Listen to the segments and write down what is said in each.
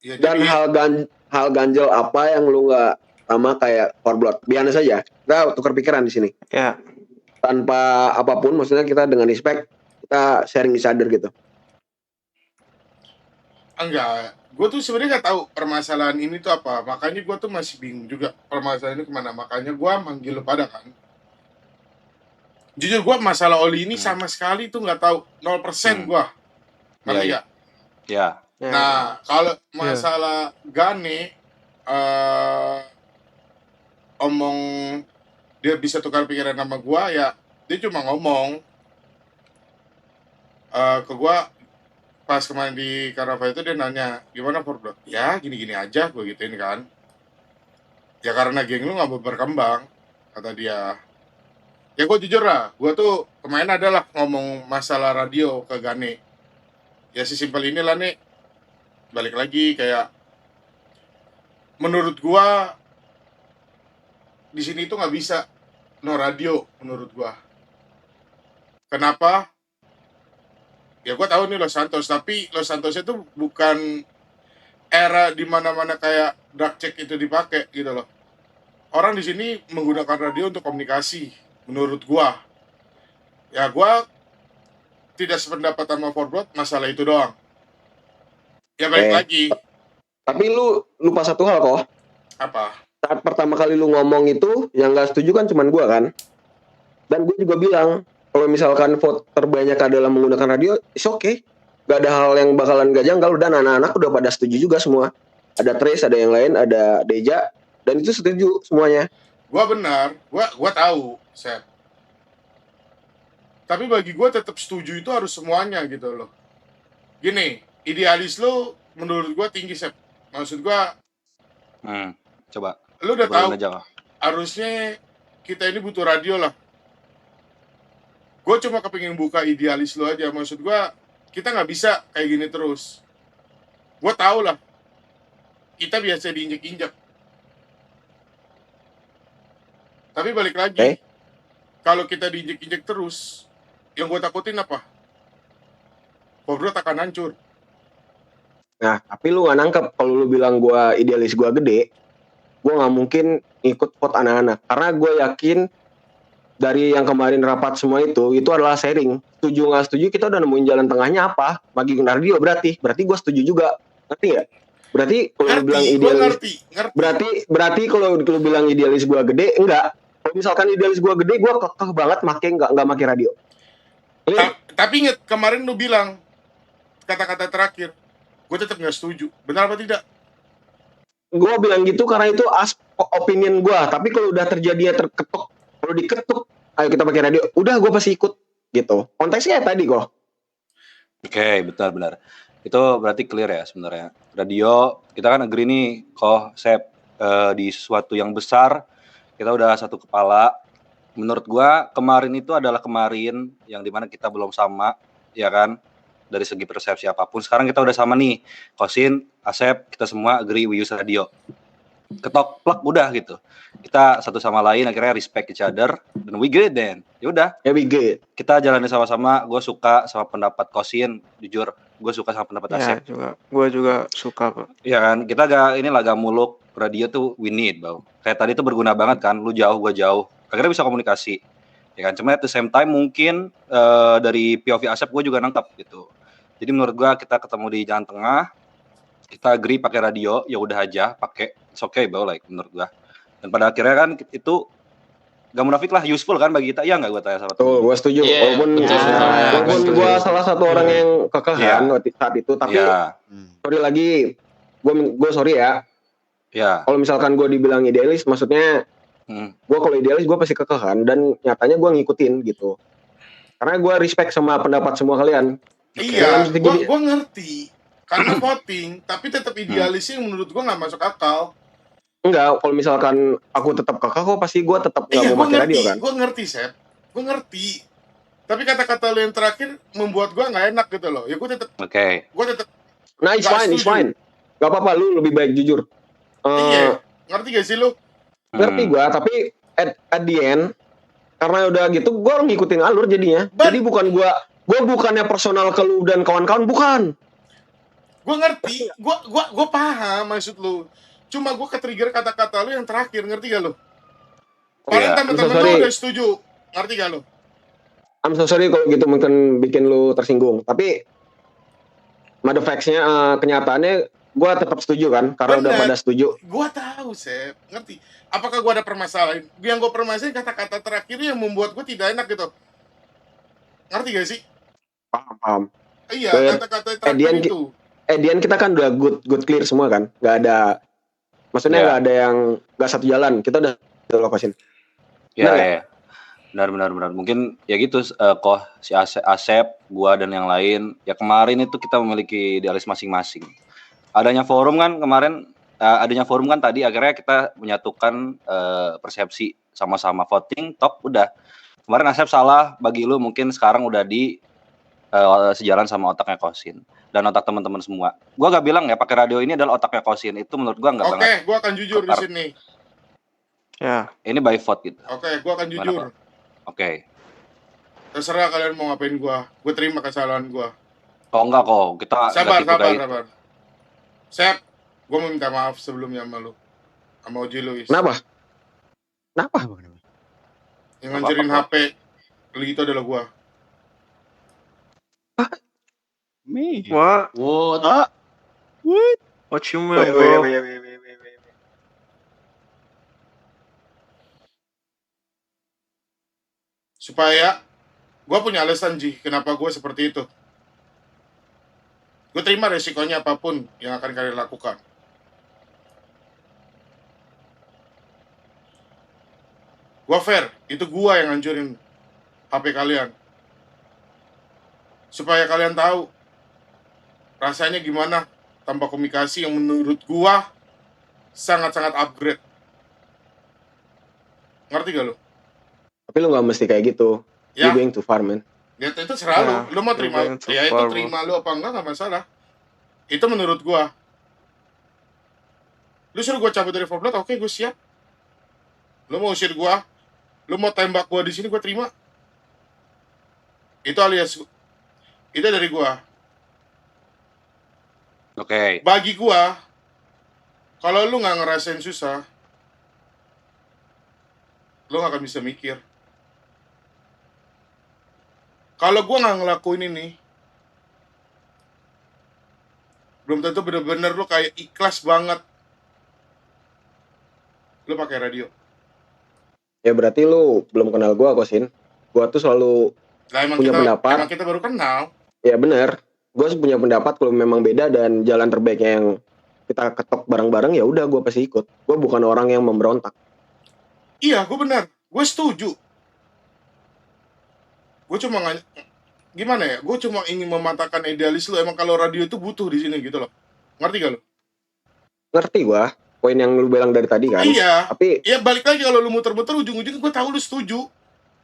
Ya, Dan jadi hal ganjel apa yang lu nggak sama kayak Forblood? Biasa saja. Kita tukar pikiran di sini. Ya. Tanpa apapun, maksudnya kita dengan respect, kita sharing each other gitu. enggak, gue tuh sebenarnya nggak tahu permasalahan ini tuh apa, makanya gue tuh masih bingung juga permasalahan ini kemana, makanya gue manggil lu pada kan. Jujur gue masalah Oli ini sama sekali tuh nggak tahu 0% gue, ngerti nggak? Ya. Nah kalau masalah Gane, omong dia bisa tukar pikiran sama gue, ya dia cuma ngomong ke gue pas kemarin di Carnaval itu, dia nanya gimana Forblood, ya gini-gini aja, gue gituin kan, ya karena geng lu nggak mau berkembang, kata dia. Ya gue jujur lah, gue tuh kemarin adalah ngomong masalah radio ke Gane, ya sesimpel inilah nih, balik lagi kayak menurut gue di sini tuh nggak bisa no radio menurut gue. Kenapa? Ya gue tahu nih Los Santos, tapi Los Santos itu bukan era di mana-mana kayak drug check itu dipakai gitu loh. Orang di sini menggunakan radio untuk komunikasi, menurut gue. Ya gue tidak sependapat sama Forblood masalah itu doang. Ya balik lagi. Tapi lu lupa satu hal kok. Apa? Saat pertama kali lu ngomong itu, yang nggak setuju kan cuman gue kan. Dan gue juga bilang, kalau misalkan vote terbanyak adalah menggunakan radio, it's okay. Gak ada hal yang bakalan gak janggal. Dan anak-anak udah pada setuju juga semua. Ada Trace, ada yang lain, ada Deja. Dan itu setuju semuanya. Gua benar, gua tahu, Seth. Tapi bagi gua tetap setuju itu harus semuanya gitu loh. Gini, idealis lo menurut gua tinggi, Seth. Maksud gua, Coba. Lu udah tahu aja. Harusnya kita ini butuh radio lah. Gue cuma kepingin buka idealis lo aja. Maksud gue, kita nggak bisa kayak gini terus. Gue tahu lah, kita biasa diinjek-injek. Tapi balik lagi, kalau kita diinjek-injek terus, yang gue takutin apa? Forblood akan hancur. Nah, tapi lu gak nangkep kalau lu bilang gue idealis gue gede, gue gak mungkin ikut vote anak-anak. Karena gue yakin dari yang kemarin rapat semua itu adalah sharing. Setuju gak setuju, kita udah nemuin jalan tengahnya apa. Bagi radio berarti gue setuju juga. Ngerti gak? Berarti kalau lu bilang idealis, berarti kalau lu bilang idealis gue gede, enggak. Kalau misalkan idealis gue gede, gue kekeh banget nggak make radio. Tapi inget, kemarin lu bilang kata-kata terakhir, gue tetap nggak setuju. Benar apa tidak? Gue bilang gitu karena itu opinion gue. Tapi kalau udah terjadi terketuk, kalau diketuk, ayo kita pakai radio. Udah, gue pasti ikut gitu. Konteksnya tadi kok. Oke, benar. Itu berarti clear ya sebenarnya. Radio, kita kan agree nih, kok Sep, di sesuatu yang besar, kita udah satu kepala. Menurut gua kemarin itu adalah kemarin yang dimana kita belum sama, ya kan, dari segi persepsi apapun. Sekarang kita udah sama nih, Kosin, Asep, kita semua agree we use radio. Ketok plak udah gitu. Kita satu sama lain akhirnya respect each other dan we good then. Ya udah. Ya we good. Kita jalanin sama-sama. Gue suka sama pendapat Kosin, jujur. Gue suka sama pendapat Asep. Ya, gue juga suka kok. Iya kan, kita gak muluk. Radio tuh we need, bau. Kayak tadi tuh berguna banget kan. Lu jauh, gue jauh. Akhirnya bisa komunikasi. Ya kan, cuma at the same time mungkin dari POV Asep gue juga nangkap gitu. Jadi menurut gue kita ketemu di jalan tengah. Kita agree pakai radio, ya udah aja pakai. It's okay, bau, like menurut gue. Dan pada akhirnya kan itu gak munafik lah, useful kan bagi kita. Iya gak gue tanya sama tuh, gue setuju. Walaupun gue salah satu orang yang kekeh kan saat itu. Tapi sorry lagi, gue sorry ya. Kalau misalkan gue dibilang idealis, maksudnya gue kalau idealis gue pasti kekeh kan. Dan nyatanya gue ngikutin gitu. Karena gue respect sama pendapat semua kalian. Iya, gue ngerti. Karena voting, tapi tetap idealisnya menurut gue gak masuk akal. Enggak, kalau misalkan aku tetap kekeh kok pasti gue tetap gak mau pakai radio kan. Gue ngerti, Sep. Gue ngerti. Tapi kata-kata lo yang terakhir membuat gue gak enak gitu loh. Ya gue tetap. Gue tetap. Nah, it's fine. Gak apa-apa, lu lebih baik jujur. Iya, ngerti gak sih lu? Ngerti gue, tapi at the end, karena udah gitu, gue ngikutin alur jadinya. Jadi bukan gue bukannya personal ke lu dan kawan-kawan, bukan. Gue ngerti, gue paham maksud lu. Cuma gue ke-trigger kata-kata lu yang terakhir, ngerti gak lu? Paling Iya. I'm so temen-temen lu sorry. udah setuju, ngerti gak lu? I'm so sorry kalau gitu mungkin bikin lu tersinggung. Tapi mother facts-nya, kenyataannya gue tetap setuju kan, karena udah Bener. pada setuju. Gue tahu, Sep, ngerti. Apakah gue ada permasalahan? Yang gue permasalahin kata-kata terakhir yang membuat gue tidak enak gitu. Ngerti gak sih? Paham. Iya, But kata-kata at the terakhir end, itu. kita kan udah good clear semua kan, nggak ada, maksudnya Iya. nggak ada yang nggak satu jalan. Kita udah lokasin. Ya, Bener nggak? ya. Benar. Mungkin ya gitu, Koh, si Asep, gua dan yang lain. Ya kemarin itu kita memiliki idealis masing-masing. Adanya forum kan kemarin, tadi akhirnya kita menyatukan persepsi sama-sama voting, top udah. Kemarin Asep salah, bagi lu mungkin sekarang udah di sejalan sama otaknya Kosin dan otak teman-teman semua. Gua gak bilang ya pakai radio ini adalah otaknya Kosin, itu menurut gua nggak banget. Oke, gue akan jujur di sini. Ya, Ini by vote gitu. Oke, gue akan Gimana, jujur. Pak? Oke. Terserah kalian mau ngapain gue. Gue terima kesalahan gue. Kok enggak kok, kita nggak Sabar. tipe kayak gitu. Sep, gue mau minta maaf sebelumnya sama lu. Sama Oji Luis. Kenapa? Yang ngancurin Apa-apa, HP lu itu adalah gue. Me. what? What? What you mean, bro? Supaya gue punya alasan, Ji, kenapa gue seperti itu. Gue terima resikonya apapun yang akan kalian lakukan. Gue fair, itu gue yang ngancurin HP kalian. Supaya kalian tahu rasanya gimana tanpa komunikasi yang menurut gue sangat-sangat upgrade. Ngerti gak lu? Tapi lu nggak mesti kayak gitu. Ya. You going too far, man. Ya itu serah Ya, lu mau you're terima, going too ya itu far, bro. terima lu apa enggak nggak masalah. Itu menurut gua. Lu suruh gua cabut dari Fortnite, oke gua siap. Lu mau usir gua, lu mau tembak gua di sini gua terima. Itu alias itu dari gua. Oke. Bagi gua, kalau lu nggak ngerasain susah, lu nggak akan bisa mikir. Kalau gua nggak ngelakuin ini, belum tentu bener-bener lu kayak ikhlas banget lu pakai radio. Ya berarti lu belum kenal gua, Kosin. Gua tuh selalu Lah emang punya kita, pendapat. emang kita baru kenal. Ya bener. Gua punya pendapat kalau memang beda dan jalan terbaiknya yang kita ketok bareng-bareng, ya udah gua pasti ikut. Gua bukan orang yang memberontak. Iya, gue benar. Gue setuju. Gue cuma gimana ya? Gue cuma ingin mematahkan idealis lu. Emang kalau radio itu butuh di sini gitu loh. Ngerti gak lu? Ngerti gua poin yang lu bilang dari tadi kan. Iya. Tapi Ya balik lagi kalau lu muter-muter ujung-ujungnya gue tahu lu setuju.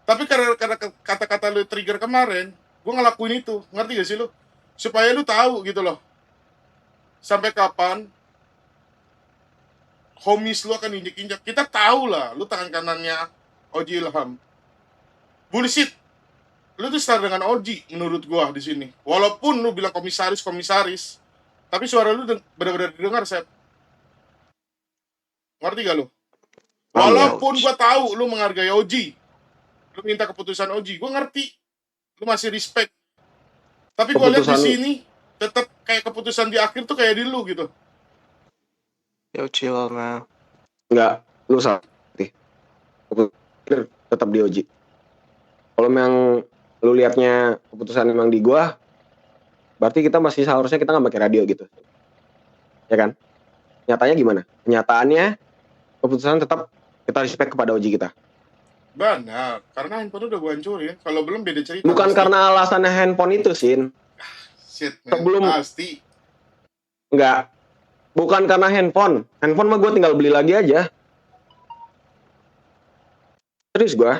Tapi karena kata-kata lu trigger kemarin, gue ngelakuin itu. Ngerti gak sih lu? Supaya lu tahu gitu loh. Sampai kapan homies lu akan injek-injek. Kita tahu lah, lu tangan kanannya Oji Ilham. Bullshit. Lu tuh start dengan Oji menurut gua di sini. Walaupun lu bilang komisaris, tapi suara lu benar-benar didengar, Sep. Ngerti gak lu? Walaupun gua tahu lu menghargai Oji, lu minta keputusan Oji, gua ngerti. Lu masih respect. Tapi gua lihat di sini tetap kayak keputusan di akhir tuh kayak di lu gitu. Yo, chill out, man. enggak, lu salah. Tetap di Oji. Kalau memang lu liatnya keputusan memang di gua, berarti kita masih seharusnya kita nggak pakai radio gitu, ya kan? Nyatanya gimana? Kenyataannya keputusan tetap kita respect kepada Oji kita. Benar, karena handphone udah gua hancurin. Kalau belum beda cerita. Bukan pasti. karena alasannya handphone itu, Sin. Shit, man. Sebelum Pasti. Enggak. Bukan karena handphone. Handphone mah gue tinggal beli lagi aja. Serius gue.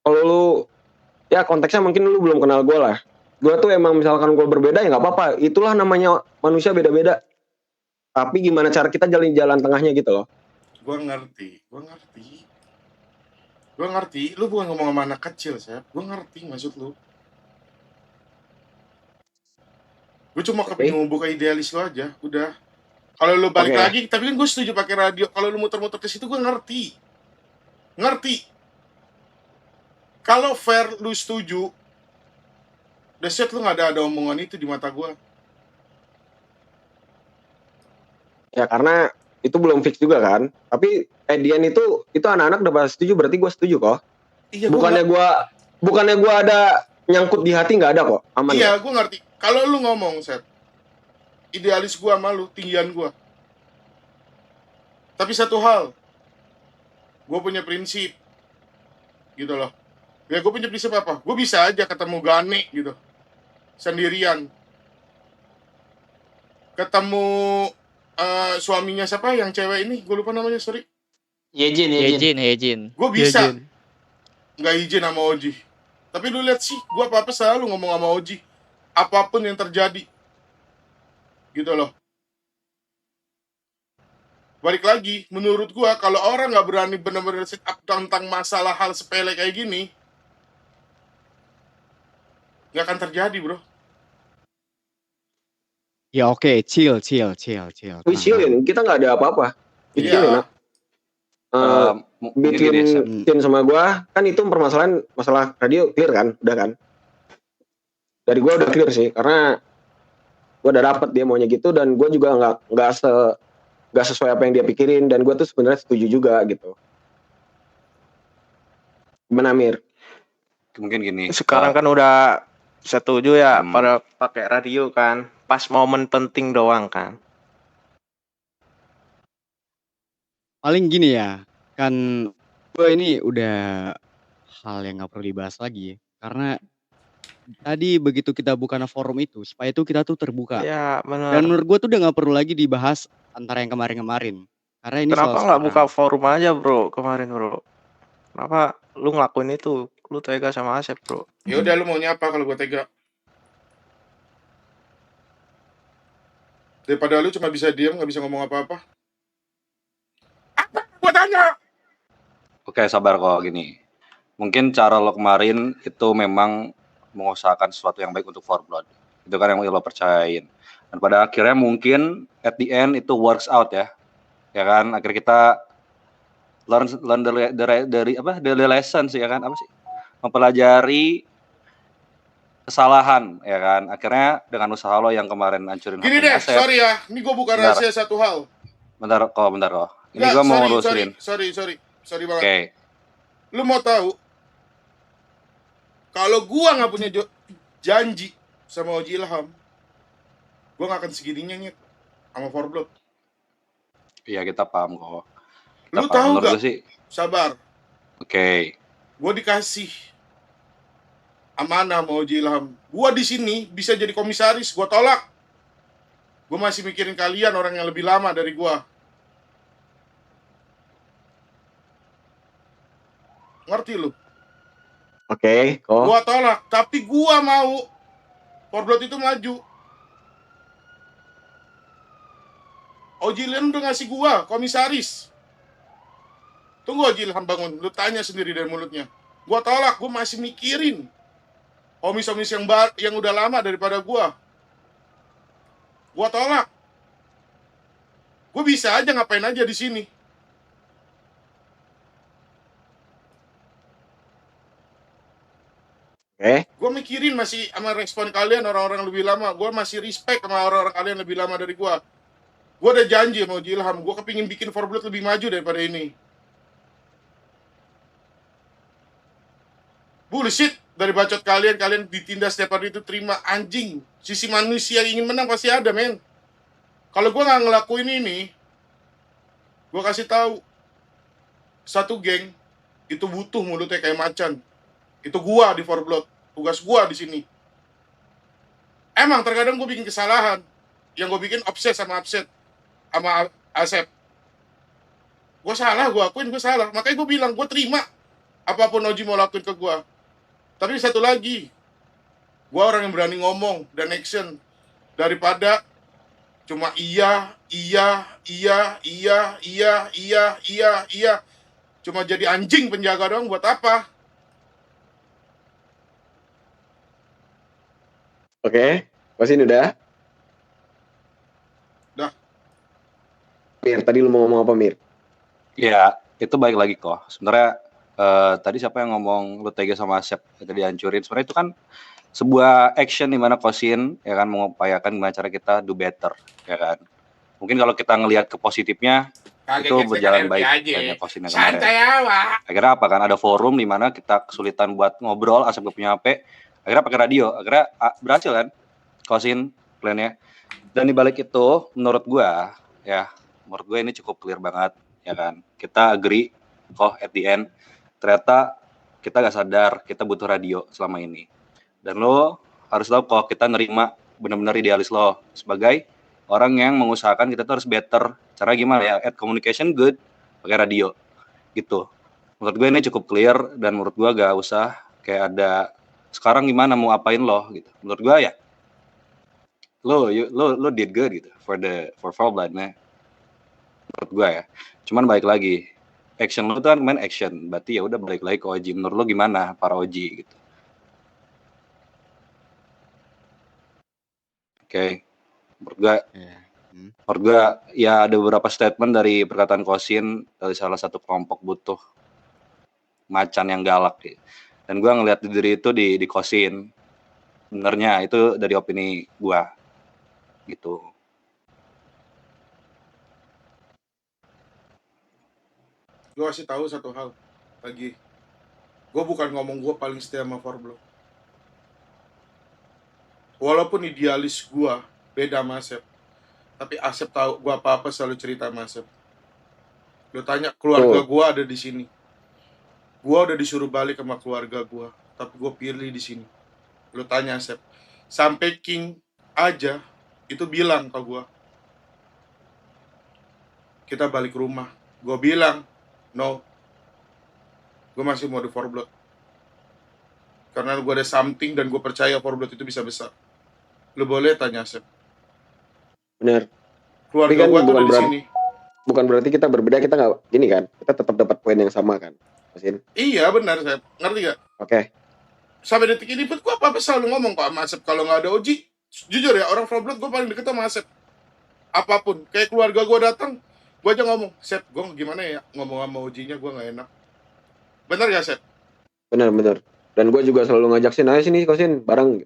Kalau lu, ya konteksnya mungkin lu belum kenal gue lah. Gue tuh emang misalkan gue berbeda ya nggak apa-apa. Itulah namanya manusia beda-beda. Tapi gimana cara kita jalan tengahnya gitu loh. Gua ngerti. Lu bukan ngomong sama anak kecil, Sep. Gua ngerti maksud lu. Gue cuma Oke. kepingin membuka idealis lo aja, udah. Kalau lu balik Oke. lagi, tapi kan gue setuju pakai radio. Kalau lu muter-muter ke situ gue ngerti. Kalau fair lu setuju, that's it, lu nggak ada omongan itu di mata gue. Ya karena itu belum fix juga kan. Tapi Edian itu anak-anak udah pada setuju, berarti gue setuju kok. Iya, Bukannya gue ada nyangkut di hati, nggak ada kok. Aman. iya, Ya? gue ngerti. Kalau lu ngomong, Seth, idealis gue sama lu, tinggian gue. Tapi satu hal, gue punya prinsip, gitu loh. Ya gue punya prinsip apa? Gue bisa aja ketemu Gane gitu, sendirian. Ketemu suaminya siapa yang cewek ini? Gue lupa namanya, sorry. Yejin. Gue bisa nggak izin sama Oji. Tapi lu lihat sih, gue apa-apa selalu ngomong sama Oji. Apapun yang terjadi. Gitu loh. Balik lagi, menurut gue kalau orang nggak berani benar-benar sit up tentang masalah hal sepele kayak gini, nggak akan terjadi, bro. Ya oke, chill. We chillin, kita nggak ada apa-apa. We Iya. chillin, Mungkin bikin gini, Sep. Tin sama gue kan itu permasalahan masalah radio clear kan, udah kan? Dari gue udah clear sih, karena gue udah dapet dia maunya gitu dan gue juga nggak sesuai apa yang dia pikirin dan gue tuh sebenarnya setuju juga gitu. Gimana Mir? Mungkin gini. Sekarang kan udah setuju ya Hmm. pada pakai radio kan. Pas momen penting doang kan. Paling gini ya, kan gue ini udah hal yang nggak perlu dibahas lagi, karena tadi begitu kita buka forum itu, supaya itu kita tuh terbuka. Ya Dan benar. menurut gue tuh udah nggak perlu lagi dibahas antara yang kemarin-kemarin. Karena ini Kenapa soal nggak buka sekarang. forum aja bro kemarin bro? Kenapa lu ngelakuin itu? Lu tega sama Asep bro? Ya udah, lu maunya apa kalau gue tega? Daripada lu cuma bisa diam, nggak bisa ngomong apa-apa. Apa? Gue tanya. Oke, sabar kok gini. Mungkin cara lo kemarin itu memang mengusahakan sesuatu yang baik untuk Forblood. Itu kan yang lo percayain. Dan pada akhirnya mungkin at the end itu works out ya. Ya kan, akhirnya kita learn the lessons ya kan, apa sih? Mempelajari kesalahan ya kan. Akhirnya dengan usaha lo yang kemarin hancurin Gini HP-nya deh, Asep. sorry ya. Ini gue bukan Bentar. rahasia satu hal. Bentar kok. Ini Nggak, gue mau sorry, ngurusin. Sorry banget. Oke. Lu mau tahu? Kalau gua nggak punya janji sama Oji Ilham, gua nggak akan segininya nyet sama Forblood. Iya, kita paham kok. Lu tahu Menurut nggak? gue sih, Sabar. oke. Gua dikasih amanah sama Oji Ilham. Gua di sini bisa jadi komisaris. Gua tolak. Gua masih mikirin kalian, orang yang lebih lama dari gua. Ngerti lu? Oke, kok. Gua tolak, tapi gua mau Forblood itu maju. Oji Ilham udah ngasih gua komisaris. Tunggu Oji Ilham bangun, lu tanya sendiri dari mulutnya. Gua tolak, gua masih mikirin komis-komis yang udah lama daripada gua. Gua tolak. Gua bisa aja ngapain aja di sini. Oke. Gue mikirin masih sama respon kalian orang-orang lebih lama. Gue masih respect sama orang-orang kalian lebih lama dari gue. Gue udah janji sama Oji Ilham. Gue kepingin bikin Forblood lebih maju daripada ini. Bullshit. Dari bacot kalian ditindas setiap hari itu terima anjing. Sisi manusia yang ingin menang pasti ada, men. Kalau gue nggak ngelakuin ini, gue kasih tahu satu geng itu butuh mulutnya kayak macan. Itu gua di Forblood, tugas gua di sini. Emang terkadang gue bikin kesalahan, yang gue bikin obses sama Asep. Gue salah, gue akuin gue salah. Makanya gue bilang gue terima apapun Oji mau lakuin ke gue. Tapi satu lagi, gue orang yang berani ngomong dan action daripada cuma iya. Cuma jadi anjing penjaga doang, buat apa? Oke. Pas ini udah. Mir, tadi lu mau ngomong apa, Mir? Ya, itu baik lagi kok. Sebenarnya tadi siapa yang ngomong lu tega sama Asep itu dihancurin. Sebenarnya itu kan sebuah action di mana Kosin ya kan mengupayakan gimana cara kita do better ya kan. Mungkin kalau kita ngelihat ke positifnya itu berjalan baik banyak Kosin yang kemarin. Santai aja. Akhirnya apa kan ada forum di mana kita kesulitan buat ngobrol, Asep gak punya HP, akhirnya pakai radio. Akhirnya berhasil kan Kosin plannya. Dan di balik itu menurut gue ini cukup clear banget ya kan. Kita agree kok at the end ternyata kita gak sadar kita butuh radio selama ini. Dan lo harus tahu kok kita nerima benar-benar idealis lo sebagai orang yang mengusahakan kita tuh harus better. Cara gimana ya? Add communication good pakai radio gitu. Menurut gue ini cukup clear dan menurut gue gak usah kayak ada sekarang gimana mau apain lo gitu. Menurut gue ya lo did good gitu for Foul Blood man. Menurut gue ya. Cuman balik lagi action lo tuh kan main action. Berarti ya udah balik lagi ke Oji. Menurut lo gimana para Oji gitu. Oke. Menurut gue ya ada beberapa statement dari perkataan Kosin dari salah satu kelompok butuh macan yang galak gitu. Dan gue ngelihat diri itu di Kosin. Sebenarnya itu dari opini gue gitu. Gue kasih tahu satu hal lagi. Gue bukan ngomong gue paling setia sama Forblock. Walaupun idealis gue beda sama Asep, tapi Asep tahu gue apa-apa selalu cerita sama Asep. Lo tanya keluarga gue ada di sini. Gue udah disuruh balik sama keluarga gue, tapi gue pilih di sini. Lo tanya Asep, sampai King aja itu bilang ke gue, kita balik rumah. Gue bilang, no, gue masih mau di Forblood. Karena gue ada something dan gue percaya Forblood itu bisa besar. Lo boleh tanya Asep. Bener. Keluarga kan gue tuh di sini. Bukan berarti kita berbeda, kita nggak gini kan? Kita tetap dapat poin yang sama kan, Kosin? Iya benar, Asep. Ngerti gak? Oke. Sampai detik ini pun gue apa-apa selalu ngomong kok sama Asep. Kalau nggak ada Oji, jujur ya, orang Forblood gue paling deket sama Asep. Apapun, kayak keluarga gue datang, gue aja ngomong, Sep, gue gimana ya ngomong sama Ojinya, gue nggak enak. Bener gak, Sep? Bener. Dan gue juga selalu ngajak ayo sini Kosin bareng.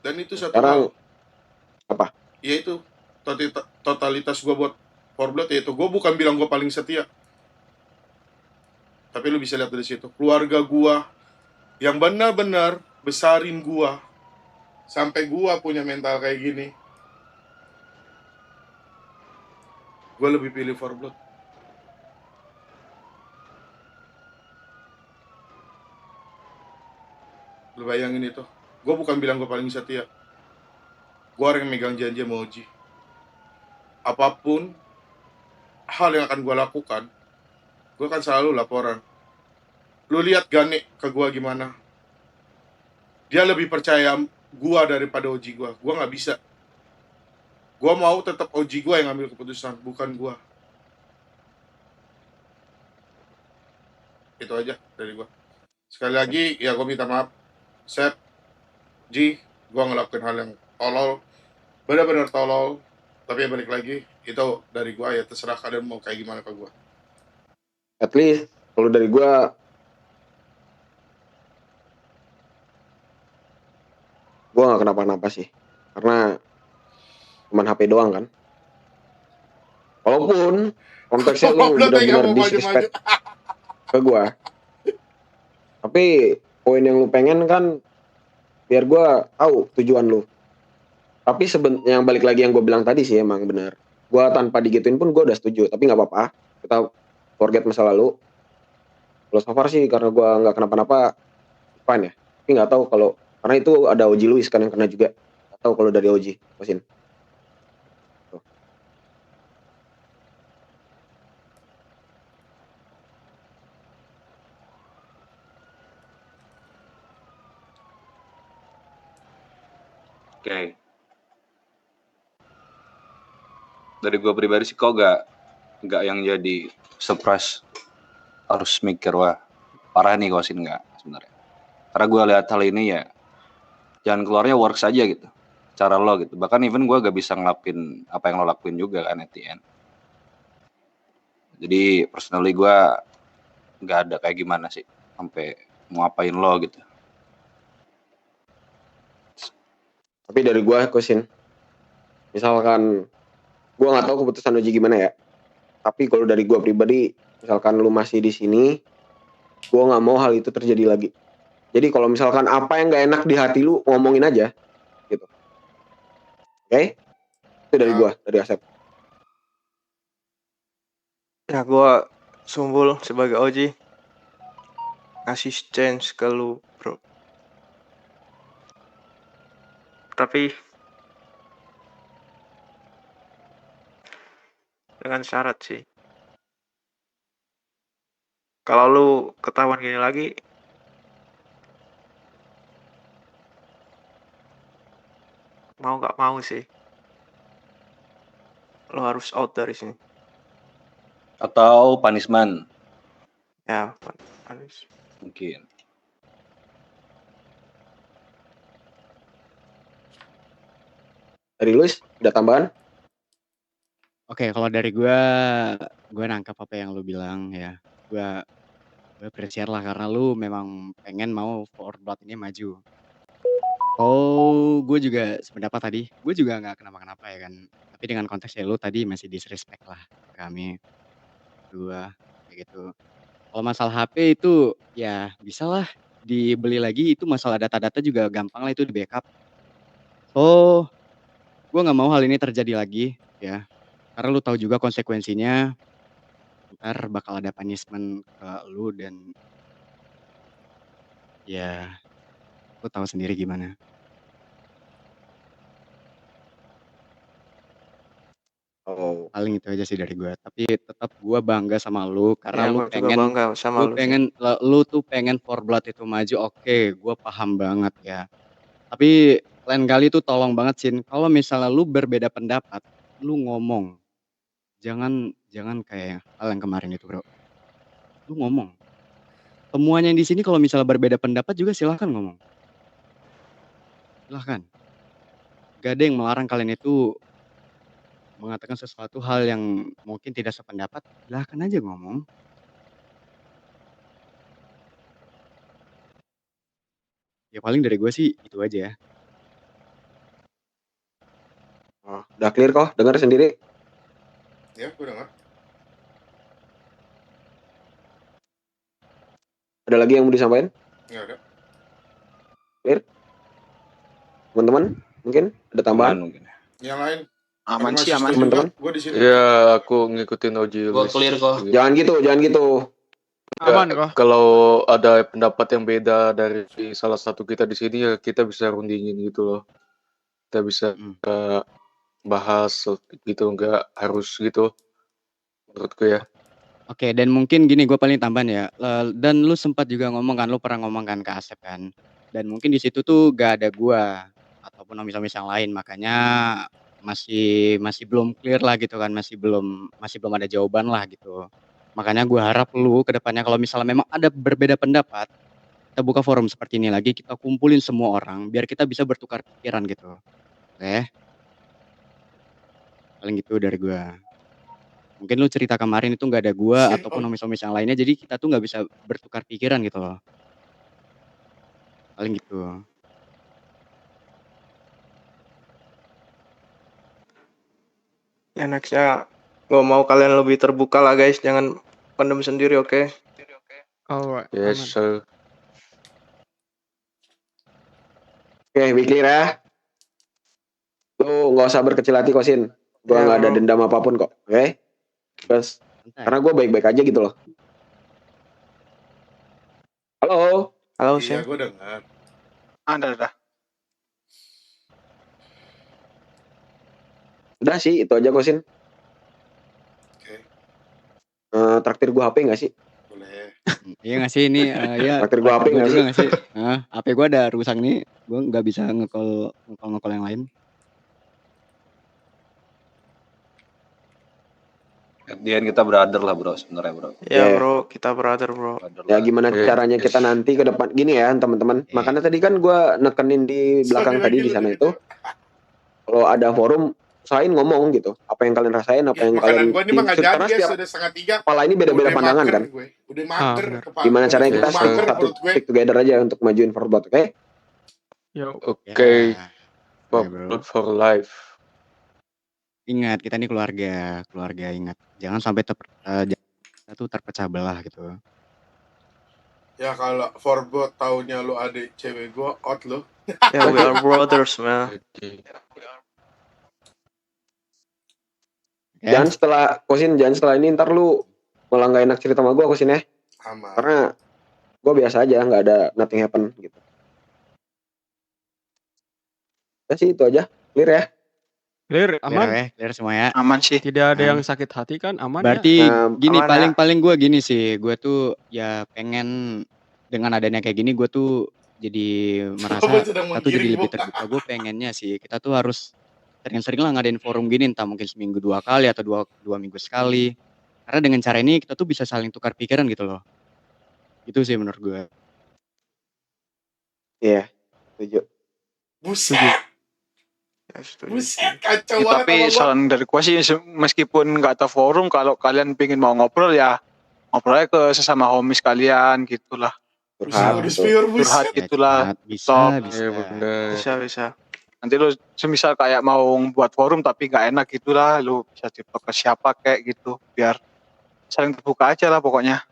Dan itu satu Sekarang hal. apa? Yaitu totalitas gue buat Forblood, yaitu gue bukan bilang gue paling setia. Tapi lu bisa lihat dari situ, keluarga gue yang benar-benar besarin gue sampai gue punya mental kayak gini, gue lebih pilih Forblood. Lu bayangin itu. Gue bukan bilang gue paling setia. Gue orang yang megang janji sama Oji. Apapun hal yang akan gue lakukan, gue kan selalu laporan. Lu lihat Gane ke gue gimana. Dia lebih percaya gue daripada Oji gue. Gue gak bisa. Gue mau tetap Oji gue yang ngambil keputusan, bukan gue. Itu aja dari gue. Sekali lagi, ya gue minta maaf. Sep, Ji, gue ngelakuin hal yang tolol. Benar-benar tolol. Tapi ya balik lagi, itu dari gue ya. Terserah kalian mau kayak gimana ke gue. At least, kalau dari gue gak kenapa-napa sih. Karena cuman HP doang kan. Walaupun konteksnya lu benar-benar disrespect ke gue. Tapi poin yang lu pengen kan biar gue tahu tujuan lu. Tapi yang balik lagi yang gue bilang tadi sih emang benar. Gue tanpa digituin pun gue udah setuju. Tapi nggak apa-apa. Kita forget masa lalu. Kalau so far sih karena gue nggak kenapa-napa, fine ya. Tapi nggak tahu kalau karena itu ada Oji Luis kan yang kena juga. Nggak tahu kalau dari Oji, Kosin. Oke. Dari gue pribadi sih kok gak yang jadi surprise harus mikir wah parah nih Kosin, nggak sebenarnya. Karena gue lihat hal ini ya jangan keluarnya works aja gitu. cara lo gitu. Bahkan even gue gak bisa ngelakuin apa yang lo lakuin juga kan at the end. Jadi personally gue gak ada kayak gimana sih sampai mau apain lo gitu. Tapi dari gue Kosin, misalkan gue nggak tahu keputusan Oji gimana ya, tapi kalau dari gue pribadi, misalkan lu masih di sini, gue nggak mau hal itu terjadi lagi. Jadi kalau misalkan apa yang nggak enak di hati lu, ngomongin aja gitu. Oke? Itu dari gue, dari Asep. Ya gua Sumbul sebagai Oji ngasih chance ke lu, bro. Tapi dengan syarat sih. Kalau lu ketahuan gini lagi, mau nggak mau sih, lo harus out dari sini. Atau punishment Ya, harus. mungkin. Dari Luis, ada tambahan? Oke, kalau dari gue nangkap apa yang lu bilang ya. Gue appreciate lah karena lu memang pengen mau For Blood ini maju. Oh, gue juga sependapat tadi. Gue juga nggak kenapa-kenapa ya kan. Tapi dengan konteksnya lu tadi masih disrespect lah ke kami dua kayak gitu. Kalau masalah HP itu ya bisa lah dibeli lagi. Itu masalah data-data juga gampang lah itu di backup. Oh, gue nggak mau hal ini terjadi lagi ya. Karena lu tahu juga konsekuensinya. Ntar bakal ada punishment ke lu dan ya lu tahu sendiri gimana. Oh, Paling itu aja sih dari gue. Tapi tetap gue bangga sama lu karena Ya, lu gua juga pengen bangga sama lu sih. lu tuh pengen For Blood itu maju. Oke, gue paham banget ya. Tapi lain kali tuh tolong banget Sin, kalau misalnya lu berbeda pendapat, lu ngomong. Jangan kayak hal yang kemarin itu, Bro. Lu ngomong. Semuanya yang di sini kalau misalnya berbeda pendapat juga silahkan ngomong. Silahkan. Gak ada yang melarang kalian itu mengatakan sesuatu hal yang mungkin tidak sependapat, silahkan aja ngomong. Ya paling dari gue sih itu aja ya. oh, udah clear kok, dengar sendiri. Ya, gue dengar. Ada lagi yang mau disampaikan? Nggak ada. Teman-teman, mungkin ada tambahan? Aman mungkin. Yang lain? Aman Ada sih, mahasiswa aman. juga, Teman-teman? gue di sini. Ya, aku ngikutin Oji Gua Luis. clear kok. Jangan gitu. Ya, Aman kok. kalau ada pendapat yang beda dari salah satu kita di sini ya kita bisa rundingin gitu loh. Kita bisa bahas gitu, nggak harus gitu menurutku ya. Oke, dan mungkin gini gue paling tambahan ya. Dan lu sempat juga ngomong kan, lu pernah ngomong kan ke Asep kan. Dan mungkin di situ tuh gak ada gua ataupun nomis-nomis yang lain, makanya masih belum clear lah gitu kan, masih belum ada jawaban lah gitu. Makanya gue harap lu kedepannya kalau misalnya memang ada berbeda pendapat, kita buka forum seperti ini lagi, kita kumpulin semua orang biar kita bisa bertukar pikiran gitu. Oke. Paling gitu dari gue. Mungkin lu cerita kemarin itu nggak ada gua Sin, ataupun nomis-nomis yang lainnya, jadi kita tuh nggak bisa bertukar pikiran gitu loh. Paling gitu. Ya nextnya gua mau kalian lebih terbuka lah guys, jangan pendem sendiri, oke? Alright. Yes, sir. Oke, be clear ya. Lu nggak usah berkecil hati kok, Sin. Gua Ya, nggak ada bro. dendam apapun kok, oke? Terus, Santai. karena gue baik-baik aja gitu loh. Halo, Halo Iya, Sin. gue dengar. Ada. udah sih itu aja kok, Sin. Oke, Traktir gue HP nggak sih? boleh. Iya nggak sih ini ya Traktir gua HP gua nggak juga sih? nggak sih? HP gua ada rusak nih, gua nggak bisa ngecall yang lain. At the end kita brother lah bro sebenarnya bro. Ya Yeah. bro, kita brother bro. Brother Ya lah. gimana Yes. caranya kita nanti ke depan gini ya teman-teman. Iya. Makanya tadi kan gue nekenin di belakang tadi di sana itu. kalau ada forum selain ngomong gitu, apa yang kalian rasain, apa Ya, yang makanan kalian gue ini mah nggak karena jadi guys, setiap sudah 2:30. kepala ini beda-beda Udah pandangan mager kan. gue, udah mager benar. kepala. Gimana caranya Udah kita mager satu perut gue. stick together aja untuk majuin Forbot, oke? Yo. Oke, Ya, Forbot for life. ingat kita nih keluarga ingat. Jangan sampai kita tuh terpecah belah gitu. Ya kalau Forbot taunya lu adik cewek gue, out lu. Yeah, we are brothers, man. Oke. Ya, Jangan setelah ini ntar lu malah nggak enak cerita sama gue Kosin ya, Aman. karena gue biasa aja, nggak ada nothing happen gitu. Ya sih itu aja, clear ya. Clear, clear aman. ya, clear semua ya. Aman sih. Tidak ada Aman. yang sakit hati kan? Aman Berarti Nah, gini, aman ya. paling gue gini sih, gue tuh ya pengen dengan adanya kayak gini gue tuh jadi merasa Forbot sedang kita tuh jadi menggiring lebih gua. terbuka. Gue pengennya sih kita tuh harus sering-sering lah ngadain forum gini, entah mungkin seminggu 2 kali atau dua minggu sekali. Karena dengan cara ini kita tuh bisa saling tukar pikiran gitu loh. Itu sih menurut gue. Iya, setuju. Buset, Ya, setuju. buset, kacau Ya, banget tapi sama gua. saran dari gua sih meskipun nggak ada forum, kalau kalian pengen mau ngobrol ya ngobrol aja ke sesama homies kalian gitulah. Curhat Udah gitu. spior, Curhat buset. gitulah. Bisa, Stop. bisa. Iya benar. Bisa. Nanti lu semisal kayak mau buat forum tapi nggak enak gitulah, lu bisa cerita ke siapa kayak gitu biar saling terbuka aja lah pokoknya.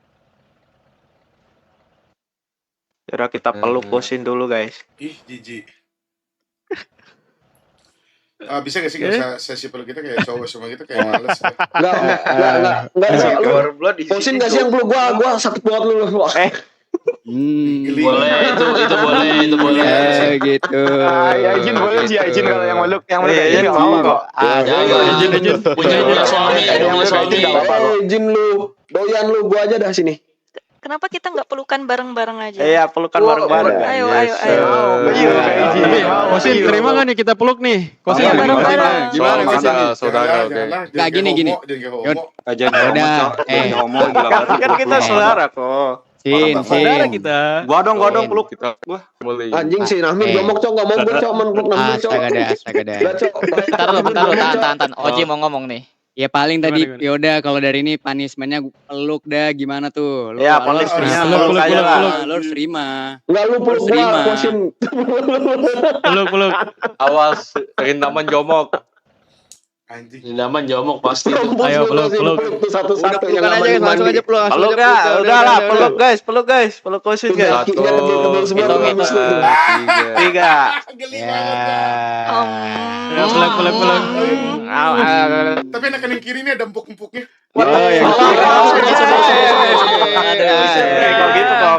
Yaudah kita peluk Kosin dulu, guys. Ih, jijik. Bisa gak sih gak usah sesi peluk kita kayak cowok semua gitu kayak males ya. Enggak bisa. Lu Coverblood di Kosin sini, nggak sih yang peluk gua sakit banget lu. Geli. Boleh, itu boleh. Gitu. Ya izin boleh sih, izin kalau yang meluk Iya, izin izin nggak apa-apa kok. Izin. Punya suami, punya suami. Nggak apa-apa kok. Izin lu, doyan lu, gua aja dah sini. Kenapa kita nggak pelukan bareng-bareng aja? Iya, pelukan Wah, bareng-bareng. ada. Ayo. Kosin terima nggak nih kita peluk nih? Kosin Iya, terima nggak? bareng-bareng. Gimana Kosin? Saudara, oke. Nggak, gini. Jangan kayak homo. Aja homo, Udah, Cok. Jangan homo gila Kan, banget. kan kita saudara kok. Sin. Gua dong peluk. Kita boleh. Anjing sih, Nahmin jomok cok, nggak mau gue cok, peluk Nahmin cok. Astaga dah. Nggak, Cok. Bentar lu, tahan. Oji mau ngomong nih. Ya paling tadi Gimana? yaudah kalau dari ini punishment-nya peluk dah gimana tuh. Ya, Lu harus punishment-nya terima. peluk aja lah. Lu harus terima. Nggak, lu peluk gua, Terima. Kosin. Peluk. Awas, rindaman jomok. Anjing. Rindaman jomok pasti. Ayo, peluk. Tuh satu-satu yang Pelukan aja guys, langsung aja peluk. langsung Peluk aja ya, peluk. udah lah, peluk guys, peluk Kosin guys. Kakinya tebel-tebel semua tuh, Hitung, bagus tuh. 3. Geli Ya. banget. Ya, peluk. Tapi enakan yang kiri ini ada empuk-empuknya. Oh, yang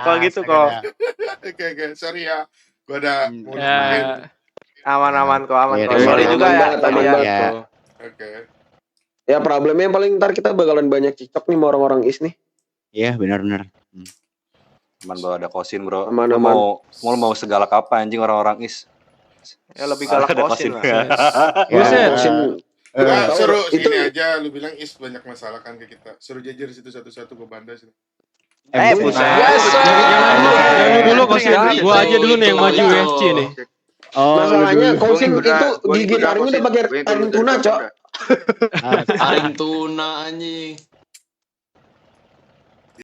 Kalau gitu kok. Oke, sorry ya. Gua ada mau Ya. Aman kok. Iya, Sorry aman juga ya banget, tadi aman ya. banget. Ya. Oke. Ya problemnya yang paling ntar kita bakalan banyak cicok nih sama orang-orang is nih. Iya, benar. Cuman bawa ada Kosin, Bro. Aman-aman. Mau segalak apa anjing orang-orang is. Ya lebih galak Ada Kosin lah. Ya. Kosin. Nah, tahu, suruh itu sini aja, lu bilang is banyak masalah kan ke kita. Suruh jajar situ satu-satu ke bandas. Buset. Jangan dulu Kosin, gua aja dulu nih yang maju UFC nih. Oh, masalahnya lu dulu. Kosin itu gigi taringnya udah pakai taring tuna, Cok. Taring tuna anjing.